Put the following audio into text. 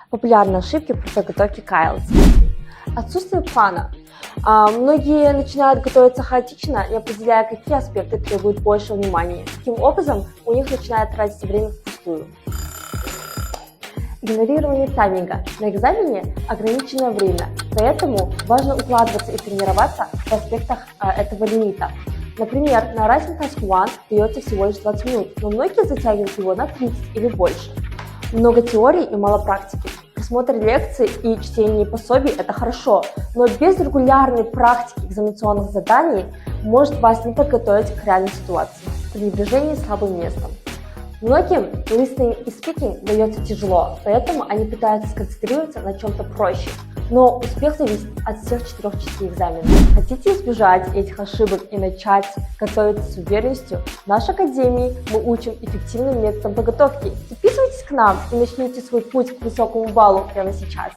Популярные ошибки при подготовке к IELTS. Отсутствие плана. Многие начинают готовиться хаотично, не определяя, какие аспекты требуют больше внимания. Таким образом, у них начинает тратиться время впустую. Игнорирование тайминга. На экзамене ограниченное время, поэтому важно укладываться и тренироваться в аспектах этого лимита. Например, на Writing Task 1 дается всего лишь 20 минут, но многие затягивают его на 30 или больше. Много теории и мало практики. Просмотр лекций и чтение пособий – это хорошо, но без регулярной практики экзаменационных заданий может вас не подготовить к реальной ситуации. Пренебрежение слабым местом. Многим listening и speaking дается тяжело, поэтому они пытаются сконцентрироваться на чем-то проще. Но успех зависит от всех 4 частей экзамена. Хотите избежать этих ошибок и начать готовиться с уверенностью? В нашей академии мы учим эффективным методам подготовки. Записывайтесь к нам и начните свой путь к высокому баллу прямо сейчас.